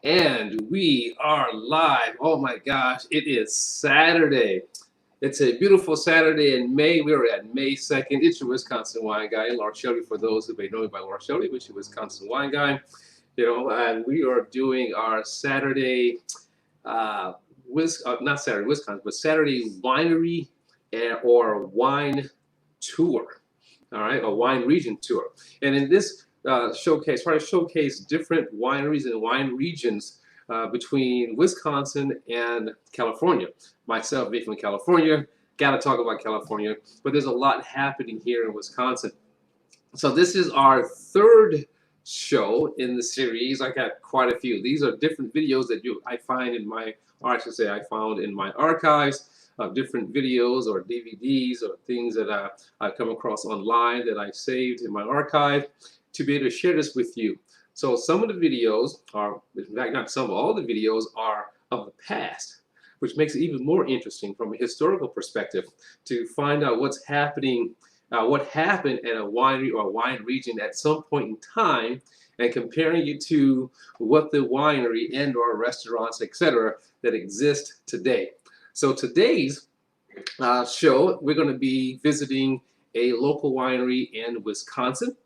And we are live. Oh my gosh, it is Saturday. It's a beautiful Saturday in May. We're at May 2nd. It's your Wisconsin wine guy, Larschelby, for those who may know me by Larschelby, which is your Wisconsin wine guy. And we are doing our Saturday, not Saturday Wisconsin, but Saturday winery or wine tour. All right, a wine region tour. And in this showcase, try to showcase different wineries and wine regions between Wisconsin and California. Myself being from California, got to talk about California, but there's a lot happening here in Wisconsin. So this is our third show in the series. I got quite a few. These are different videos that I find in my, or I should say I found in my archives of different videos or DVDs or things that I come across online that I saved in my archive to be able to share this with you. So some of the videos are, in fact not some, all the videos are of the past, which makes it even more interesting from a historical perspective to find out what's happening, what happened at a winery or a wine region at some point in time, and comparing it to what the winery and or restaurants, etc., that exist today. So today's show, we're going to be visiting a local winery in Wisconsin,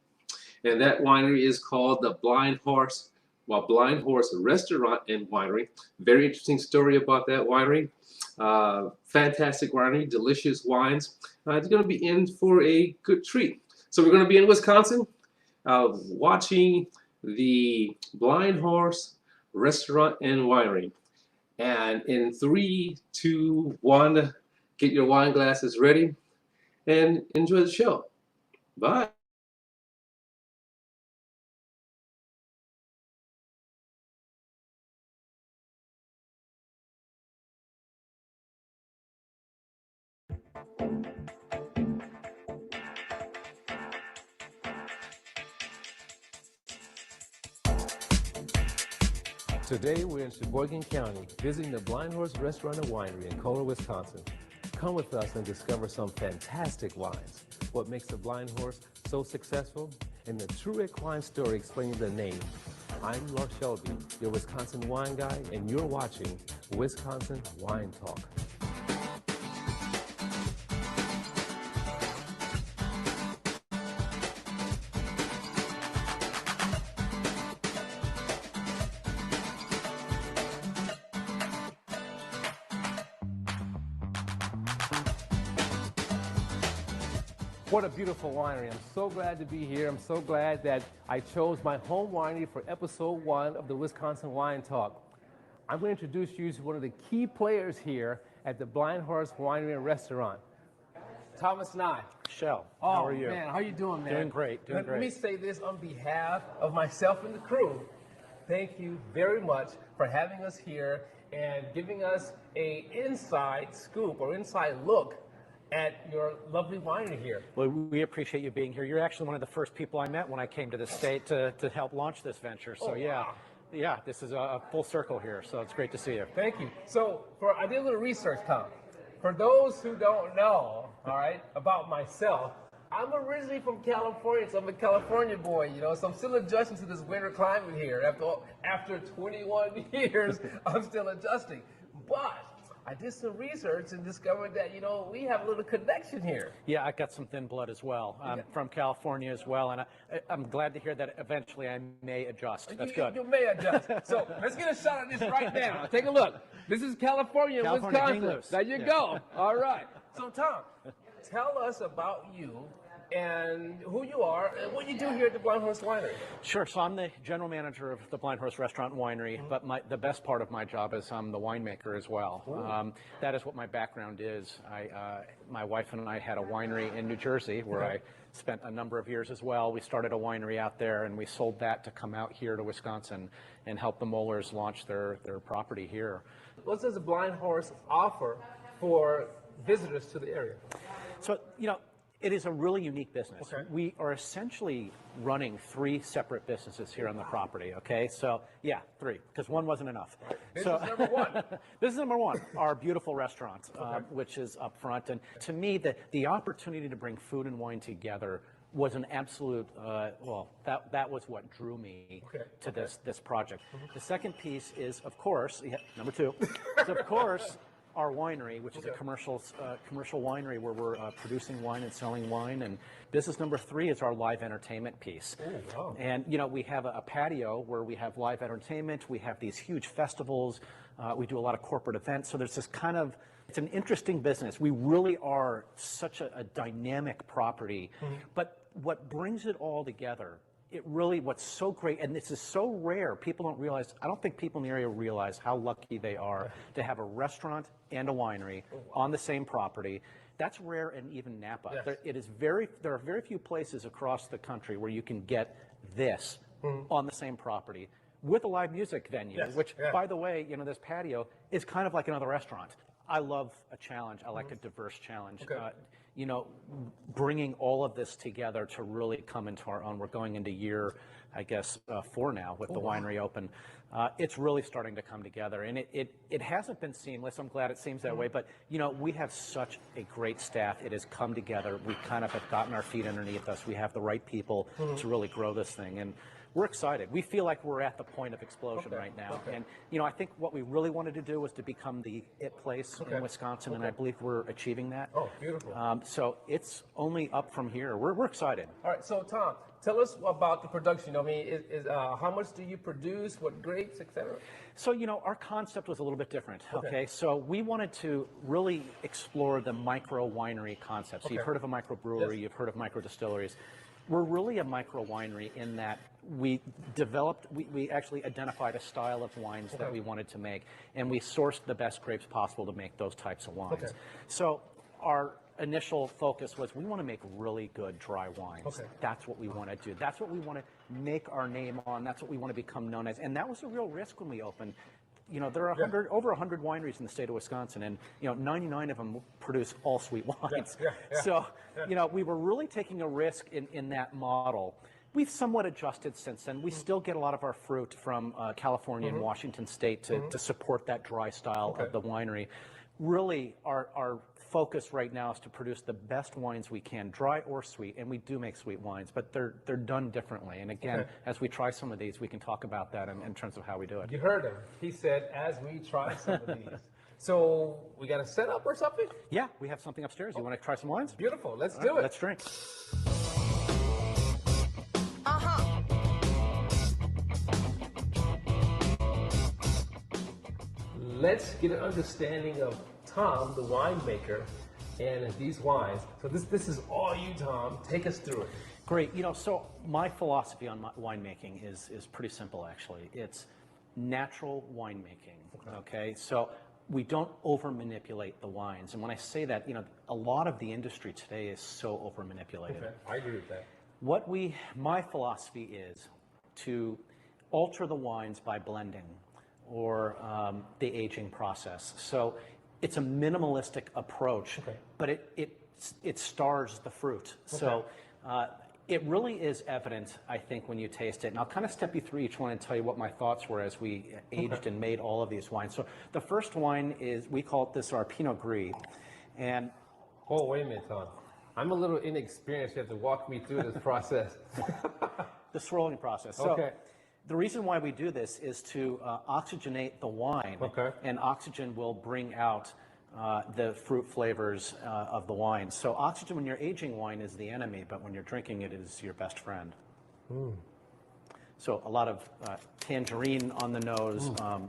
and that winery is called the Blind Horse Restaurant and Winery. Very interesting story about that winery. Fantastic winery, delicious wines. It's going to be in for a good treat. So we're going to be in Wisconsin, watching the Blind Horse Restaurant and Winery. And in 3, 2, 1, get your wine glasses ready and enjoy the show. Bye. Today we're in Sheboygan County, visiting the Blind Horse Restaurant and Winery in Kohler, Wisconsin. Come with us and discover some fantastic wines, what makes the Blind Horse so successful, and the true equine story explaining the name. I'm Larschelby, your Wisconsin wine guy, and you're watching Wisconsin Wine Talk. What a beautiful winery. I'm so glad to be here. I'm so glad that I chose my home winery for episode 1 of the Wisconsin Wine Talk. I'm going to introduce you to one of the key players here at the Blind Horse Winery and Restaurant. Thomas Nye. Schel, how are you? Man, how you doing, man? Doing great, doing great. Let me say this on behalf of myself and the crew. Thank you very much for having us here and giving us an inside scoop or inside look at your lovely winery here. Well, we appreciate you being here. You're actually one of the first people I met when I came to the state to help launch this venture. So wow. Yeah, this is a full circle here. So it's great to see you. Thank you. So I did a little research, Tom. For those who don't know, all right, about myself, I'm originally from California, so I'm a California boy, so I'm still adjusting to this winter climate here. After 21 years, I'm still adjusting. But I did some research and discovered that, we have a little connection here. Yeah, I got some thin blood as well. I'm from California as well, and I'm glad to hear that eventually I may adjust. That's good. You may adjust. So let's get a shot at this right now. Take a look. This is California, Wisconsin. There you go. All right. So Tom, tell us about you and who you are and what you do here at the Blind Horse Winery. Sure. So I'm the general manager of the Blind Horse Restaurant and Winery, but the best part of my job is I'm the winemaker as well. That is what my background is. My wife and I had a winery in New Jersey where I spent a number of years as well. We started a winery out there and we sold that to come out here to Wisconsin and help the Mollers launch their property here. What does the Blind Horse offer for visitors to the area? So, it is a really unique business. Okay. We are essentially running 3 separate businesses here on the property, okay? So, yeah, 3, because 1 wasn't enough. Right. This is number 1. This is number 1, our beautiful restaurant, which is up front. And to me, the opportunity to bring food and wine together was an absolute, well, that was what drew me to this project. The second piece is, of course, number two, is of course our winery, which is a commercial winery where we're producing wine and selling wine. And business number three is our live entertainment piece. Oh, wow. And we have a patio where we have live entertainment. We have these huge festivals. We do a lot of corporate events. So there's this kind of, it's an interesting business. We really are such a dynamic property. But what brings it all together, what's so great, and this is so rare, people don't realize, I don't think people in the area realize how lucky they are to have a restaurant and a winery on the same property. That's rare in even Napa. Yes. There are very few places across the country where you can get this on the same property with a live music venue, which, by the way, this patio is kind of like another restaurant. I love a challenge. I like a diverse challenge. Bringing all of this together to really come into our own. We're going into year, I guess, 4 now with the winery open. It's really starting to come together, and it hasn't been seamless. I'm glad it seems that way, but we have such a great staff. It has come together. We kind of have gotten our feet underneath us. We have the right people to really grow this thing, and we're excited. We feel like we're at the point of explosion right now. And, I think what we really wanted to do was to become the it place in Wisconsin, and I believe we're achieving that. Oh, beautiful. So it's only up from here. We're excited. All right, so Tom, tell us about the production. I mean, how much do you produce? What grapes, et cetera? So, our concept was a little bit different, okay? So we wanted to really explore the micro winery concept. So you've heard of a microbrewery, you've heard of micro distilleries. We're really a micro winery in that we actually identified a style of wines that we wanted to make, and we sourced the best grapes possible to make those types of wines. So our initial focus was we want to make really good dry wines. That's what we want to do. That's what we want to make our name on. That's what we want to become known as. And that was a real risk when we opened. There are over 100 wineries in the state of Wisconsin, and 99 of them produce all sweet wines. So, we were really taking a risk in that model. We've somewhat adjusted since then. We still get a lot of our fruit from California and Washington State to support that dry style of the winery. Really, our focus right now is to produce the best wines we can, dry or sweet, and we do make sweet wines, but they're done differently. And again, as we try some of these, we can talk about that in terms of how we do it. You heard him. He said, as we try some of these. So we got a setup or something? Yeah, we have something upstairs. You want to try some wines? Beautiful. Let's do it. Let's drink. Let's get an understanding of Tom, the winemaker, and these wines. So this is all you, Tom. Take us through it. Great. So my philosophy on winemaking is pretty simple, actually. It's natural winemaking, okay? So we don't over-manipulate the wines. And when I say that, a lot of the industry today is so over-manipulated. I agree with that. My philosophy is to alter the wines by blending or the aging process. So it's a minimalistic approach, but it stars the fruit. So it really is evident, I think, when you taste it. And I'll kind of step you through each one and tell you what my thoughts were as we aged and made all of these wines. So the first wine is, we call this our Pinot Gris. And oh, wait a minute, Tom. I'm a little inexperienced. You have to walk me through this process. The swirling process. So the reason why we do this is to oxygenate the wine, and oxygen will bring out the fruit flavors of the wine. So oxygen, when you're aging wine, is the enemy, but when you're drinking it, is your best friend. So a lot of tangerine on the nose, a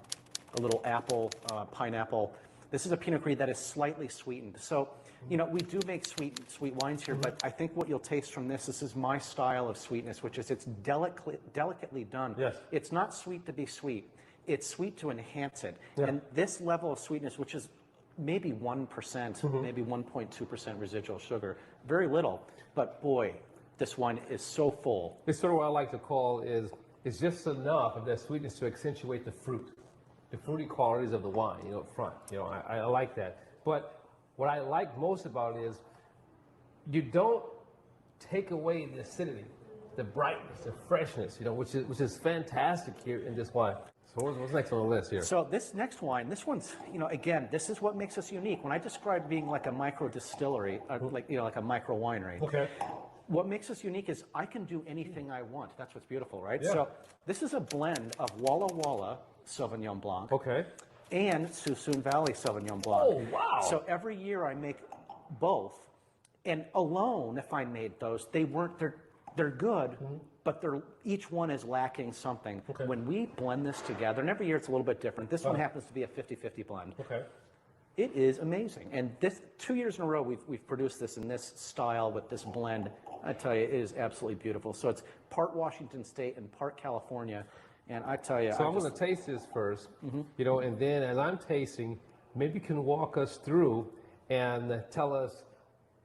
little apple, pineapple. This is a Pinot Gris that is slightly sweetened. So, we do make sweet wines here, but I think what you'll taste from this is my style of sweetness, which is it's delicately done. It's not sweet to be sweet. It's sweet to enhance it. And this level of sweetness, which is maybe 1%, maybe 1.2% residual sugar, very little, but boy, this wine is so full. It's sort of what I like to call is just enough of that sweetness to accentuate the fruity qualities of the wine, up front. I like that. But what I like most about it is you don't take away the acidity, the brightness, the freshness, which is fantastic here in this wine. So what's next on the list here? So this next wine, this one's, again, this is what makes us unique. When I describe being like a micro distillery, like a micro winery, What makes us unique is I can do anything I want. That's what's beautiful, right? Yeah. So this is a blend of Walla Walla Sauvignon Blanc Okay. and Suisun Valley Sauvignon Blanc. Oh, wow. So every year I make both. And alone, if I made those, they're good, but each one is lacking something. Okay. When we blend this together, and every year it's a little bit different. This one happens to be a 50-50 blend. Okay. It is amazing. And this 2 years in a row, we've produced this in this style with this blend. I tell you, it is absolutely beautiful. So it's part Washington State and part California. And I tell you, So I'm going to taste this first, you know, and then as I'm tasting, maybe you can walk us through and tell us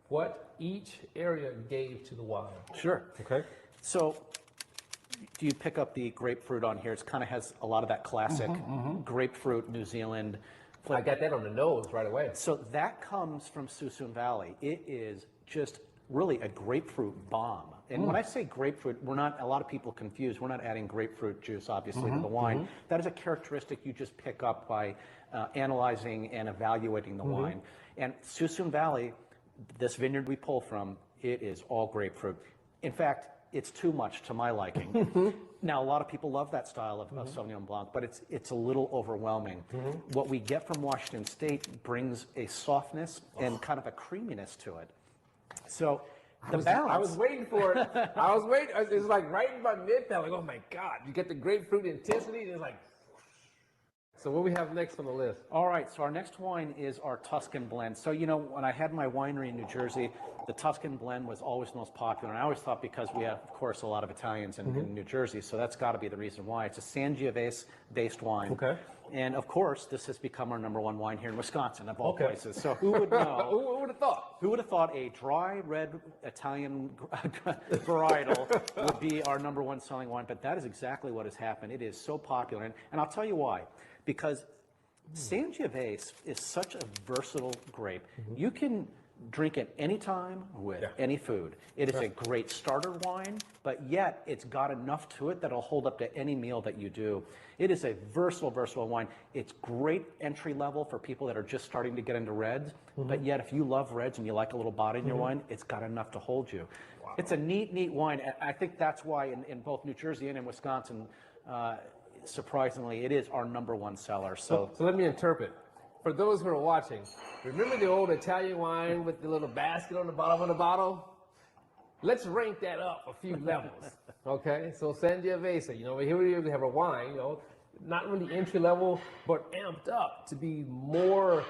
what each area gave to the wine. Sure. Okay. So do you pick up the grapefruit on here? It kind of has a lot of that classic grapefruit, New Zealand flavor. I got that on the nose right away. So that comes from Suisun Valley. It is just really a grapefruit bomb. And when I say grapefruit, a lot of people confuse. We're not adding grapefruit juice, obviously, to the wine. That is a characteristic you just pick up by analyzing and evaluating the wine. And Suisun Valley, this vineyard we pull from, it is all grapefruit. In fact, it's too much to my liking. Now, a lot of people love that style of Sauvignon Blanc, but it's a little overwhelming. What we get from Washington State brings a softness and kind of a creaminess to it. So the balance. I was waiting for it. I was waiting. It's like right in my mid-palate. Like, oh my God. You get the grapefruit intensity, and it's like. So what we have next on the list? All right, so our next wine is our Tuscan blend. So, you know, when I had my winery in New Jersey, the Tuscan blend was always the most popular. And I always thought because we have, of course, a lot of Italians in New Jersey, so that's got to be the reason why. It's a Sangiovese-based wine. Okay. And, of course, this has become our #1 wine here in Wisconsin, of all places. So who would know? Who would have thought? Who would have thought a dry red Italian varietal would be our #1 selling wine? But that is exactly what has happened. It is so popular. And I'll tell you why. Because Sangiovese is such a versatile grape. You can drink it any time with any food. It is a great starter wine, but yet it's got enough to it that'll hold up to any meal that you do. It is a versatile wine. It's great entry level for people that are just starting to get into reds, but yet if you love reds and you like a little body in your wine, it's got enough to hold you. Wow. It's a neat wine. I think that's why in both New Jersey and in Wisconsin, surprisingly, it is our #1 seller. So let me interpret. For those who are watching, remember the old Italian wine with the little basket on the bottom of the bottle? Let's rank that up a few levels, okay? So Sangiovese, you know, here we have a wine, you know, not really entry level, but amped up to be more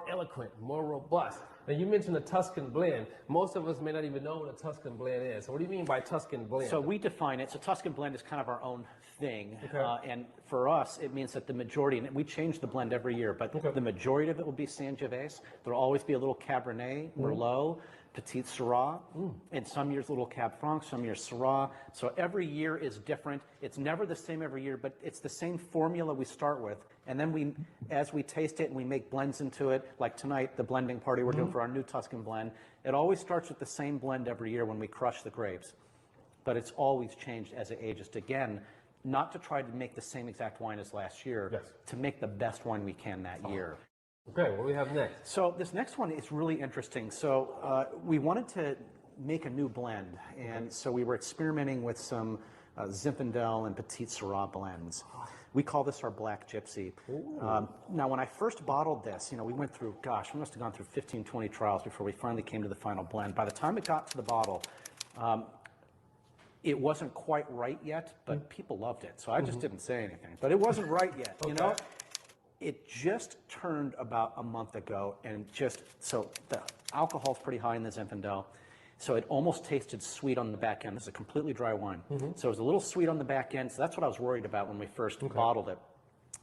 eloquent, more robust. Now, you mentioned the Tuscan blend. Most of us may not even know what a Tuscan blend is. So what do you mean by Tuscan blend? So we define it. So Tuscan blend is kind of our own thing. Okay. And for us, it means that the majority, and we change the blend every year, but the majority of it will be Sangiovese. There'll always be a little Cabernet, Merlot, Petit Syrah, and some years a little Cab Franc, some years Syrah. So every year is different. It's never the same every year, but it's the same formula we start with. And then as we taste it and we make blends into it, like tonight, the blending party we're doing for our new Tuscan blend, it always starts with the same blend every year when we crush the grapes. But it's always changed as it ages. Again, not to try to make the same exact wine as last year, to make the best wine we can that year. Okay, what do we have next? So this next one is really interesting. So we wanted to make a new blend, and so we were experimenting with some Zinfandel and Petit Syrah blends. We call this our Black Gypsy. Now, when I first bottled this, you know, we went through, gosh, we must have gone through 15, 20 trials before we finally came to the final blend. By the time it got to the bottle, it wasn't quite right yet, but people loved it. So I just didn't say anything. But it wasn't right yet, you know? It just turned about a month ago, and so the alcohol's pretty high in the Zinfandel. So it almost tasted sweet on the back end. This is a completely dry wine. So it was a little sweet on the back end. So that's what I was worried about when we first bottled it.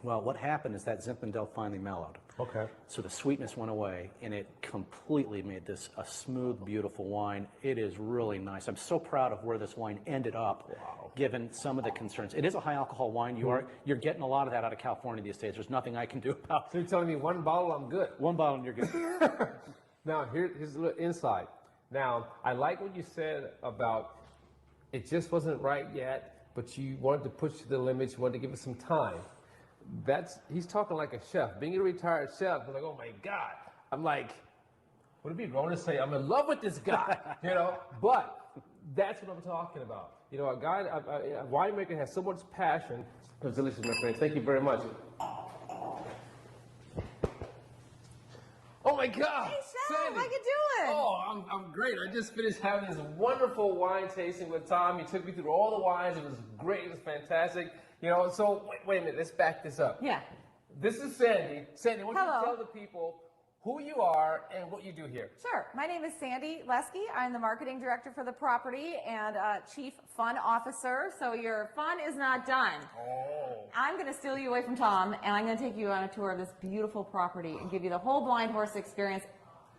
Well, what happened is that Zinfandel finally mellowed. Okay. So the sweetness went away, and it completely made this a smooth, beautiful wine. It is really nice. I'm so proud of where this wine ended up, given some of the concerns. It is a high alcohol wine. You're getting a lot of that out of California these days. There's nothing I can do about it. So you're telling me one bottle, I'm good? One bottle and you're good. Now, here's a little insight. Now, I like what you said about it just wasn't right yet, but you wanted to push to the limits, you wanted to give it some time. He's talking like a chef. Being a retired chef, I'm like, oh my God. I'm like, would it be wrong to say I'm in love with this guy? You know, but That's what I'm talking about. You know, a winemaker has so much passion. It was delicious, my friend. Thank you very much. Oh my God! Hey, Chef, Sandy. how you doing? Oh, I'm great. I just finished having this wonderful wine tasting with Tom. He took me through all the wines. It was great. It was fantastic. You know, so wait a minute. Let's back this up. Yeah. This is Sandy. Sandy, why don't Hello. you tell the people who you are and what you do here? Sure. My name is Sandy Lesky. I'm the marketing director for the property and chief fun officer. So your fun is not done. Oh. I'm going to steal you away from Tom, and I'm going to take you on a tour of this beautiful property and give you the whole blind horse experience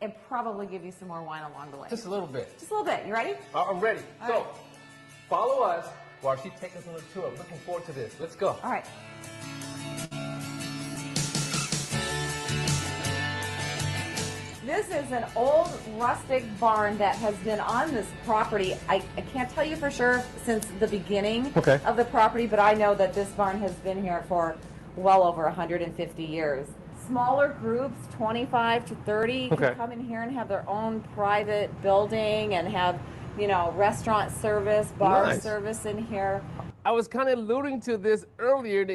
and probably give you some more wine along the way. Just a little bit. Just a little bit. You ready? I'm ready. All So, right. follow us while she takes us on a tour. I'm looking forward to this. Let's go. All right. This is an old rustic barn that has been on this property. I can't tell you for sure since the beginning of the property, but I know that this barn has been here for well over 150 years. Smaller groups, 25 to 30, can come in here and have their own private building and have, you know, restaurant service, bar service in here. I was kind of alluding to this earlier.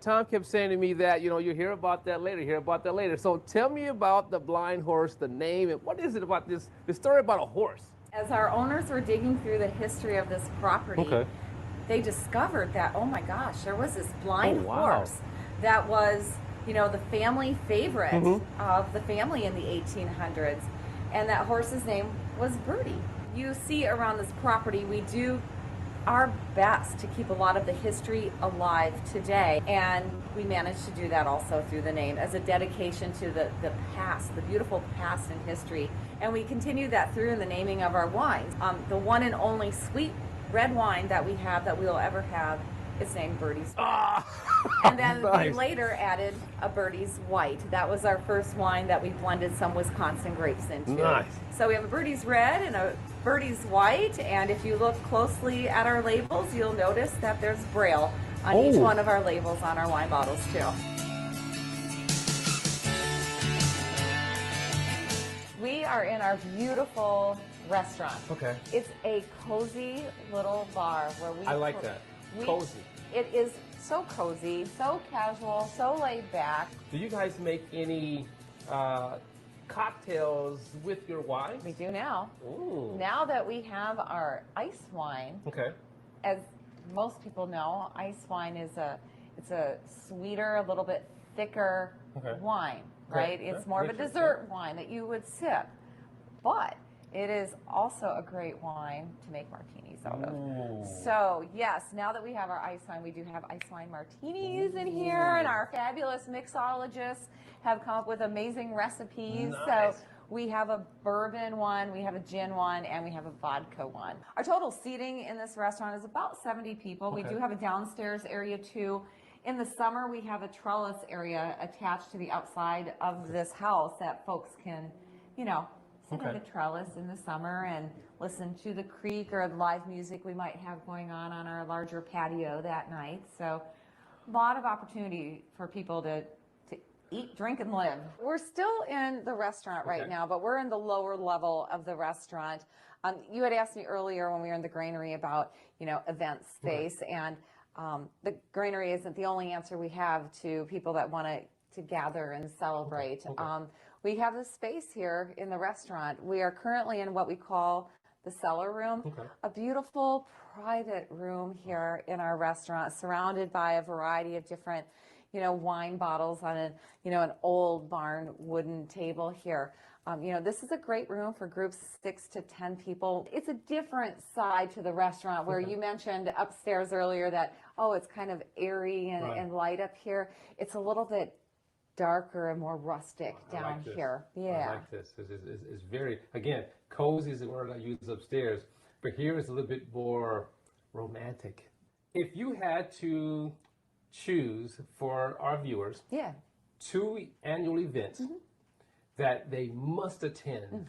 Tom kept saying to me that, you know, you hear about that later, So tell me about the blind horse, the name, and what is it about this story about a horse? As our owners were digging through the history of this property, they discovered that, oh my gosh, there was this blind horse that was, you know, the family favorite of the family in the 1800s. And that horse's name was Birdie. You see around this property, we do our best to keep a lot of the history alive today, and we managed to do that also through the name as a dedication to the past, the beautiful past and history, and we continue that through in the naming of our wines. The one and only sweet red wine that we have, that we will ever have, is named Birdie's. And then we later added a Birdie's White. That was our first wine that we blended some Wisconsin grapes into. So we have a Birdie's Red and a Birdie's White, and if you look closely at our labels, you'll notice that there's Braille on each one of our labels on our wine bottles too. We are in our beautiful restaurant. It's a cozy little bar where we... I like that. Cozy. It is so cozy, so casual, so laid back. Do you guys make any cocktails with your wine? We do now. Ooh. Now that we have our ice wine, as most people know, ice wine is it's a sweeter, a little bit thicker wine, right? It's more of a dessert wine that you would sip, but it is also a great wine to make martinis out of. So yes, now that we have our ice wine, we do have ice wine martinis in here, and our fabulous mixologists have come up with amazing recipes. So we have a bourbon one, we have a gin one, and we have a vodka one. Our total seating in this restaurant is about 70 people. We do have a downstairs area too. In the summer, we have a trellis area attached to the outside of this house that folks can, you know, sit in the trellis in the summer and listen to the creek or live music we might have going on our larger patio that night. So a lot of opportunity for people to eat, drink, and live. We're still in the restaurant right now, but we're in the lower level of the restaurant. You had asked me earlier when we were in the granary about, you know, event space, and the granary isn't the only answer we have to people that want to gather and celebrate. We have this space here in the restaurant. We are currently in what we call the cellar room, a beautiful private room here in our restaurant, surrounded by a variety of different, you know, wine bottles on a, you know, an old barn wooden table here. You know, this is a great room for groups 6 to 10 people. It's a different side to the restaurant where you mentioned upstairs earlier that, oh, it's kind of airy and light up here. It's a little bit darker and more rustic down here. Yeah. I like this. It's very, again, cozy is the word I use upstairs, but here is a little bit more romantic. If you had to choose for our viewers 2 annual events that they must attend,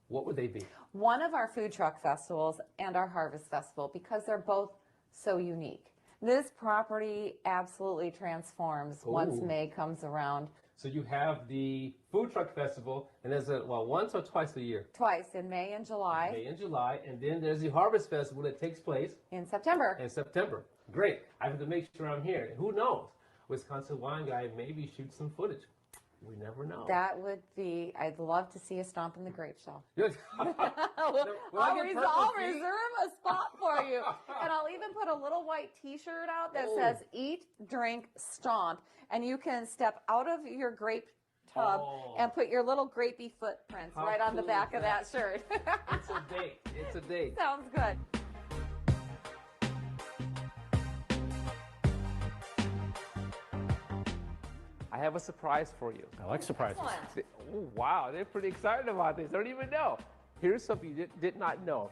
what would they be? One of our food truck festivals and our harvest festival, because they're both so unique. This property absolutely transforms once Ooh. May comes around. So you have the food truck festival, and there's once or twice a year? Twice, in May and July. May and July, and then there's the harvest festival that takes place In September. in September. Great. I have to make sure I'm here. Who knows? Wisconsin Wine Guy maybe shoot some footage. We never know. That would be, I'd love to see a stomp in the grape shell. I'll I'll reserve a spot for you. And I'll even put a little white t-shirt out that says eat, drink, stomp. And you can step out of your grape tub and put your little grapey footprints right on the back of that shirt. It's a date. It's a date. Sounds good. I have a surprise for you. I like surprises. Excellent. Oh, wow, they're pretty excited about this. They don't even know. Here's something you did not know.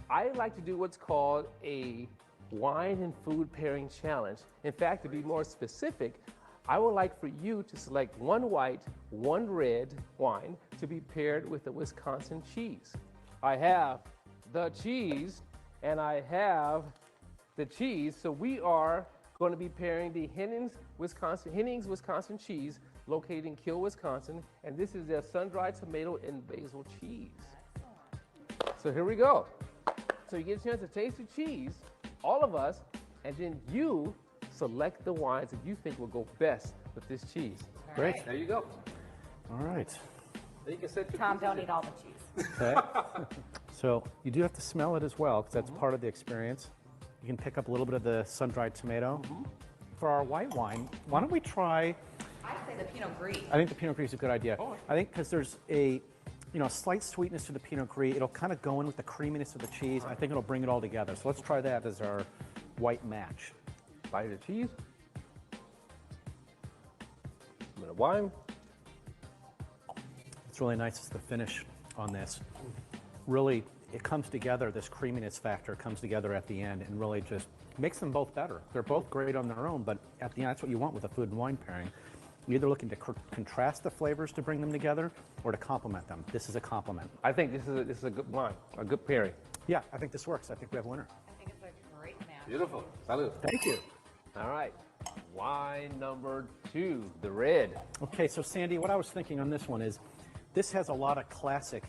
I like to do what's called a wine and food pairing challenge. In fact, to be more specific, I would like for you to select one white, one red wine to be paired with a Wisconsin cheese. I have the cheese and I have the cheese. So we are going to be pairing the Hennings, Wisconsin cheese located in Kill, Wisconsin. And this is their sun-dried tomato and basil cheese. So here we go. So you get a chance to taste the cheese, all of us, and then you select the wines that you think will go best with this cheese. Great. There you go. All right. Then you can set your Tom, pieces don't in. eat all the cheese. Okay. So you do have to smell it as well, because that's part of the experience. You can pick up a little bit of the sun-dried tomato. For our white wine, why don't we try, I'd say the Pinot Gris. I think the Pinot Gris is a good idea. I think because there's a slight sweetness to the Pinot Gris. It'll kind of go in with the creaminess of the cheese. I think it'll bring it all together. So let's try that as our white match. Bite of the cheese. A bit of wine. It's really nice is the finish on this. Really, it comes together, this creaminess factor comes together at the end and really just makes them both better. They're both great on their own, but at the end, that's what you want with a food and wine pairing. You're either looking to contrast the flavors to bring them together or to complement them. This is a complement. I think this is a good wine, a good pairing. Yeah, I think this works. I think we have a winner. I think it's a great match. Beautiful. Salud. Thank you. All right. Wine number 2, the red. Okay, so Sandy, what I was thinking on this one is this has a lot of classic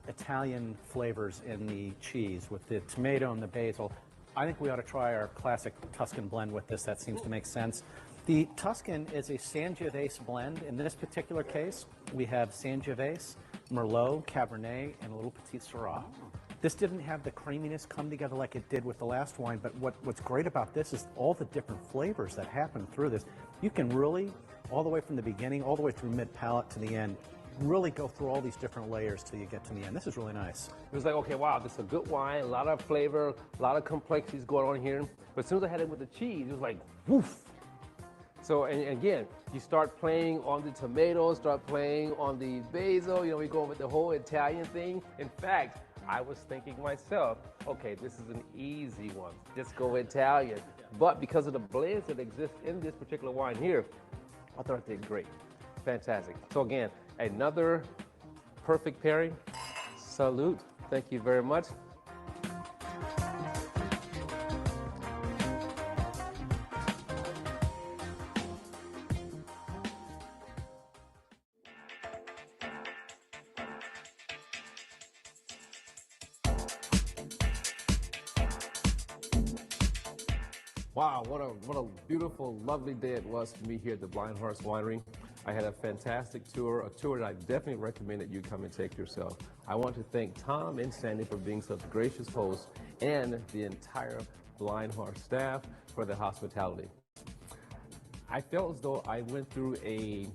Italian flavors in the cheese with the tomato and the basil. I think we ought to try our classic Tuscan blend with this. That seems to make sense. The Tuscan is a Sangiovese blend. In this particular case, we have Sangiovese, Merlot, Cabernet, and a little Petit Syrah. This didn't have the creaminess come together like it did with the last wine, but what's great about this is all the different flavors that happen through this. You can really, all the way from the beginning, all the way through mid-palate to the end, really go through all these different layers till you get to the end. This is really nice. It was like, okay, wow, this is a good wine, a lot of flavor, a lot of complexities going on here. But as soon as I had it with the cheese, it was like, woof. So, and again, you start playing on the tomatoes, start playing on the basil, we go with the whole Italian thing. In fact, I was thinking myself, okay, this is an easy one. Just go Italian. But because of the blends that exist in this particular wine here, I thought it did great. Fantastic. So again, another perfect pairing. Salute. Thank you very much. Wow, what a beautiful, lovely day it was for me here at the Blind Horse Winery. I had a fantastic tour, a tour that I definitely recommend that you come and take yourself. I want to thank Tom and Sandy for being such gracious hosts and the entire Blind Horse staff for their hospitality. I felt as though I went through a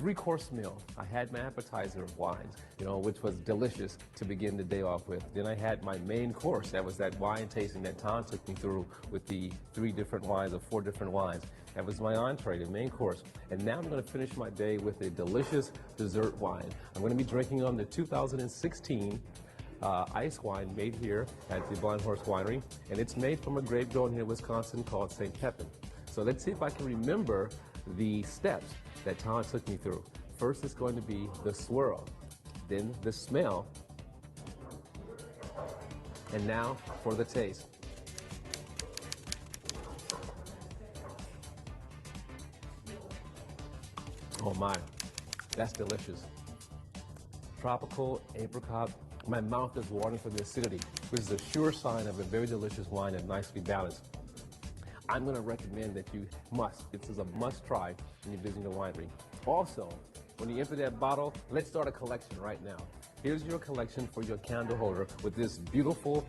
3-course meal. I had my appetizer of wines, which was delicious to begin the day off with. Then I had my main course. That was that wine tasting that Tom took me through with the 3 different wines or 4 different wines. That was my entree, the main course. And now I'm going to finish my day with a delicious dessert wine. I'm going to be drinking on the 2016 ice wine made here at the Blind Horse Winery. And it's made from a grape grown here in Wisconsin called St. Pepin. So let's see if I can remember the steps that Tom took me through. First is going to be the swirl, then the smell, and now for the taste. Oh my, that's delicious. Tropical apricot. My mouth is watering for the acidity, which is a sure sign of a very delicious wine and nicely balanced. I'm going to recommend that you must. This is a must try when you're visiting a winery. Also, when you empty that bottle, let's start a collection right now. Here's your collection for your candle holder with this beautiful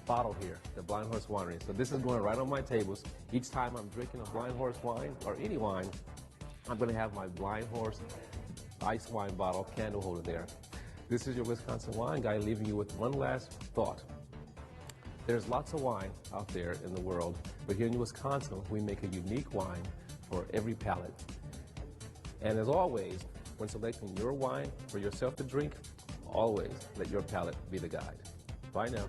bottle here, the Blind Horse Winery. So this is going right on my tables. Each time I'm drinking a Blind Horse wine or any wine, I'm going to have my Blind Horse ice wine bottle candle holder there. This is your Wisconsin wine guy leaving you with one last thought. There's lots of wine out there in the world, but here in Wisconsin, we make a unique wine for every palate. And as always, when selecting your wine for yourself to drink, always let your palate be the guide. Bye now.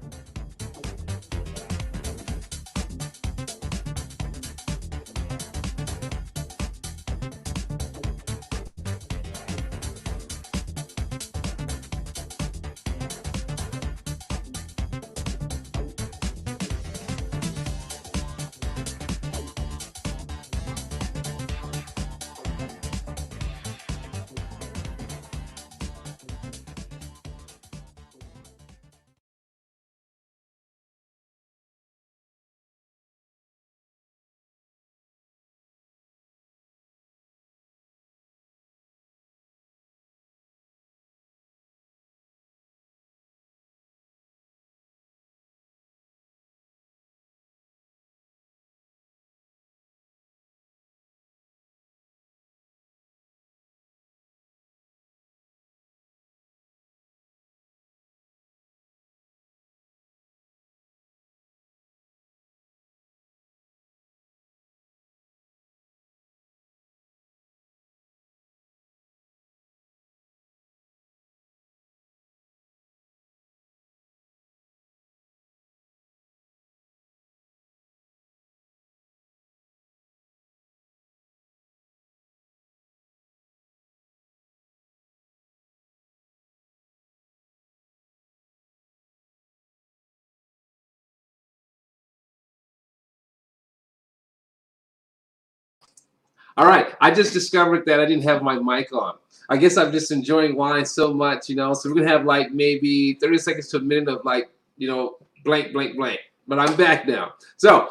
All right, I just discovered that I didn't have my mic on. I guess I'm just enjoying wine so much, you know, so we're gonna have like maybe 30 seconds to a minute of like, you know, blank, blank, blank. But I'm back now. So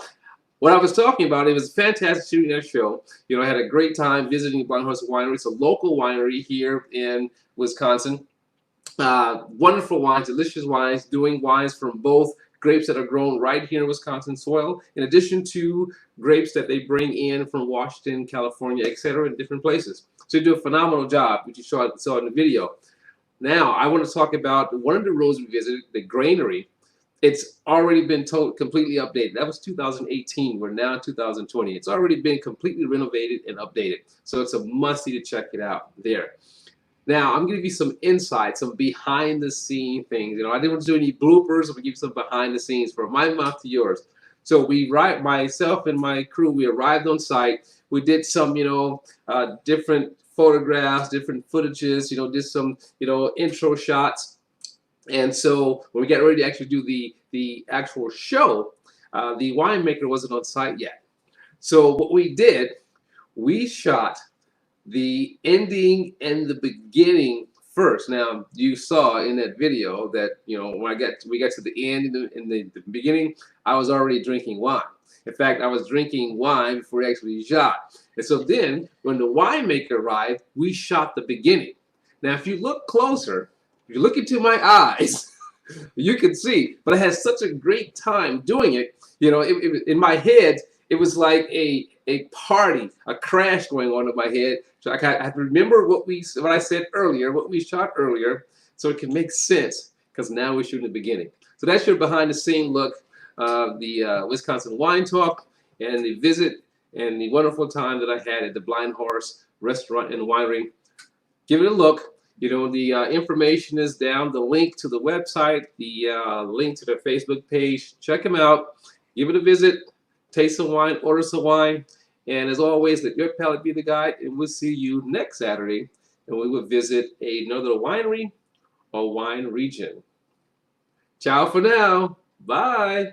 what I was talking about, it was fantastic shooting that show. You know, I had a great time visiting Blind Horse Winery. It's a local winery here in Wisconsin. Wonderful wines, delicious wines, doing wines from both grapes that are grown right here in Wisconsin soil, in addition to grapes that they bring in from Washington, California, etc., in different places. So you do a phenomenal job, which you saw in the video. Now, I want to talk about one of the roads we visited, the Granary. It's already been completely updated. That was 2018. We're now in 2020. It's already been completely renovated and updated. So it's a must-see to check it out there. Now, I'm going to give you some insights, some behind-the-scene things. You know, I didn't want to do any bloopers. I'm going to give you some behind-the-scenes from my mouth to yours. So myself and my crew, we arrived on site. We did some, you know, different photographs, different footages, you know, did some, you know, intro shots. And so when we get ready to actually do the actual show, the winemaker wasn't on site yet. So what we did, we shot the ending and the beginning first. Now, you saw in that video that, you know, when we got to the end and the beginning, I was already drinking wine. In fact, I was drinking wine before we actually shot. And so then, when the winemaker arrived, we shot the beginning. Now, if you look closer, if you look into my eyes, you can see. But I had such a great time doing it. You know, in my head, it was like a party, a crash going on in my head. So I have to remember what I said earlier, what we shot earlier, so it can make sense, because now we're shooting the beginning. So that's your behind-the-scene look of the Wisconsin Wine Talk and the visit and the wonderful time that I had at the Blind Horse Restaurant and Winery. Give it a look. You know, the information is down, the link to the website, the link to their Facebook page. Check them out. Give it a visit. Taste some wine, order some wine, and as always, let your palate be the guide, and we'll see you next Saturday, and we will visit another winery or wine region. Ciao for now. Bye.